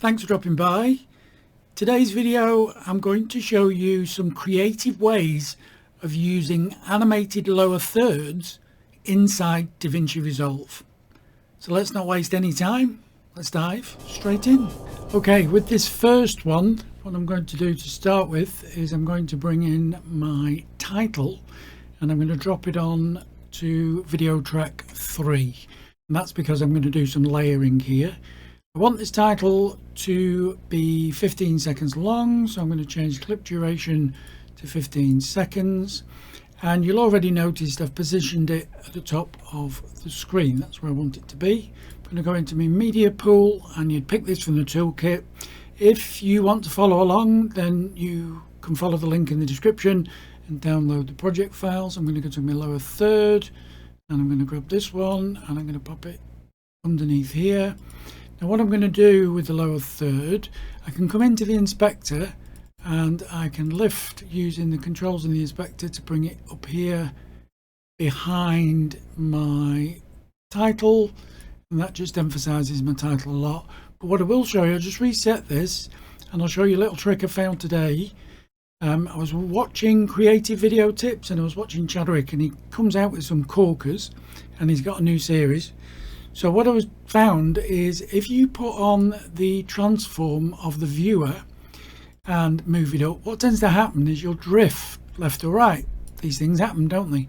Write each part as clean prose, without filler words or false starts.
Thanks for dropping by. Today's video, I'm going to show you some creative ways of using animated lower thirds inside Davinci Resolve. So let's not waste any time. Let's dive straight in. Okay, with this first one, what I'm going to do to start with is I'm going to bring in my title and I'm going to drop it on to video track 3. And that's because I'm going to do some layering here. I want this title to be 15 seconds long, so I'm going to change the clip duration to 15 seconds. And you'll already notice I've positioned it at the top of the screen. That's where I want it to be. I'm going to go into my media pool and you'd pick this from the toolkit. If you want to follow along, then you can follow the link in the description and download the project files. I'm going to go to my lower third and I'm going to grab this one and I'm going to pop it underneath here. Now what I'm going to do with the lower third, I can come into the inspector and I can lift using the controls in the inspector to bring it up here behind my title, and that just emphasizes my title a lot. But what I will show you, I'll just reset this and I'll show you a little trick I found today. I was watching creative video tips and I was watching Chadwick, and he comes out with some corkers and he's got a new series. So what I was found is if you put on the transform of the viewer and move it up, what tends to happen is you'll drift left or right. These things happen, don't they?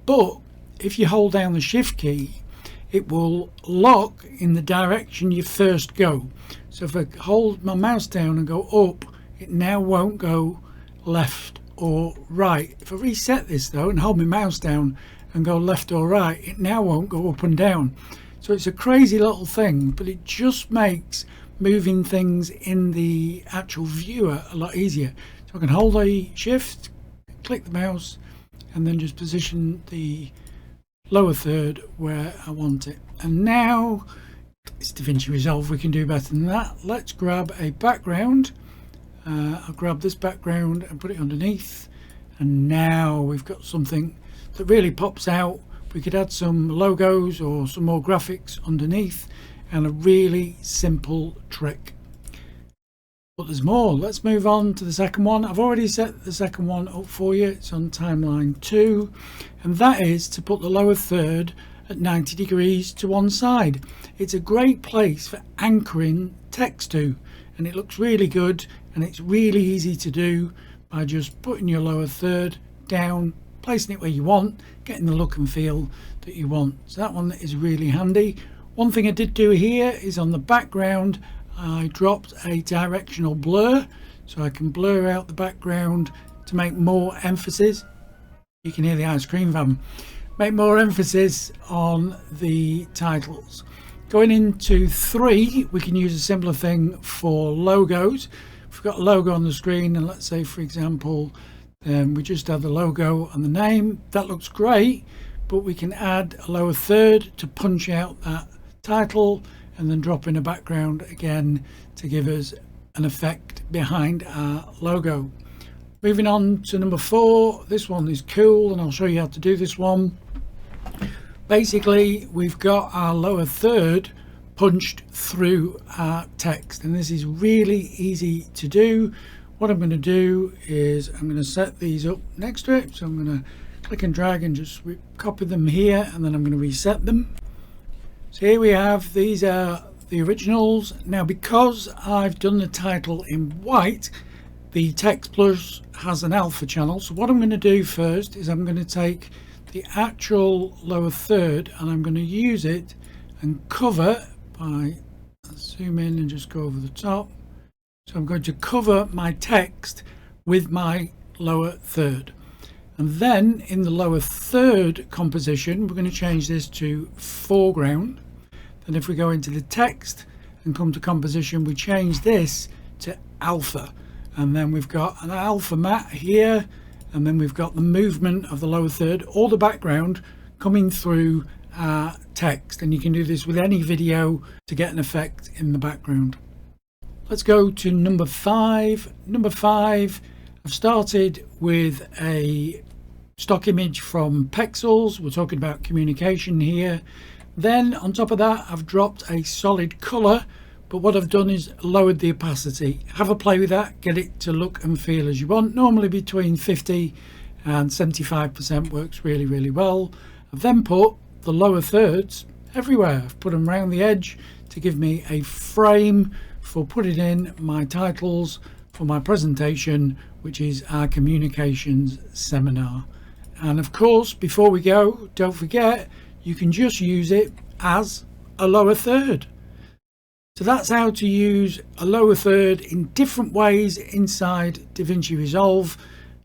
But if you hold down the shift key, it will lock in the direction you first go. So if I hold my mouse down and go up, it now won't go left or right. If I reset this though and hold my mouse down and go left or right, it now won't go up and down. So it's a crazy little thing, but it just makes moving things in the actual viewer a lot easier. So I can hold a shift, click the mouse, and then just position the lower third where I want it. And now it's Davinci Resolve, we can do better than that. Let's grab a background. I'll grab this background and put it underneath. And now we've got something that really pops out. We could add some logos or some more graphics underneath, and a really simple trick. But there's more. Let's move on to the second one. I've already set the second one up for you. It's on timeline 2, and that is to put the lower third at 90 degrees to one side. It's a great place for anchoring text to, and it looks really good, and it's really easy to do by just putting your lower third down, placing it where you want, getting the look and feel that you want. So that one is really handy. One thing I did do here is on the background I dropped a directional blur, so I can blur out the background to make more emphasis. You can hear the ice cream van. Make more emphasis on the titles. Going into 3, we can use a similar thing for logos. If we've got a logo on the screen, and let's say for example we just have the logo and the name, that looks great, but we can add a lower third to punch out that title and then drop in a background again to give us an effect behind our logo. Moving on to number 4, this one is cool and I'll show you how to do this one. Basically we've got our lower third punched through our text, and this is really easy to do. What I'm going to do is I'm going to set these up next to it, so I'm going to click and drag and just copy them here, and then I'm going to reset them. So here we have, these are the originals. Now because I've done the title in white, the Text Plus has an alpha channel. So what I'm going to do first is I'm going to take the actual lower third and I'm going to use it and cover by zoom in and just go over the top. So I'm going to cover my text with my lower third. And then in the lower third composition, we're going to change this to foreground. Then if we go into the text and come to composition, we change this to alpha. And then we've got an alpha matte here. And then we've got the movement of the lower third or the background coming through our text. And you can do this with any video to get an effect in the background. Let's go to number 5. Number 5, I've started with a stock image from Pexels. We're talking about communication here. Then on top of that, I've dropped a solid color but what I've done is lowered the opacity. Have a play with that, get it to look and feel as you want. Normally between 50 and 75% works really well. I've then put the lower thirds everywhere. I've put them around the edge to give me a frame for putting in my titles for my presentation, which is our communications seminar. And of course, before we go, don't forget, you can just use it as a lower third. So that's how to use a lower third in different ways inside Davinci Resolve.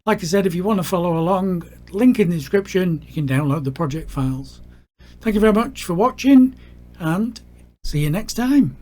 Like I said, if you want to follow along, link in the description, you can download the project files. Thank you very much for watching, and see you next time.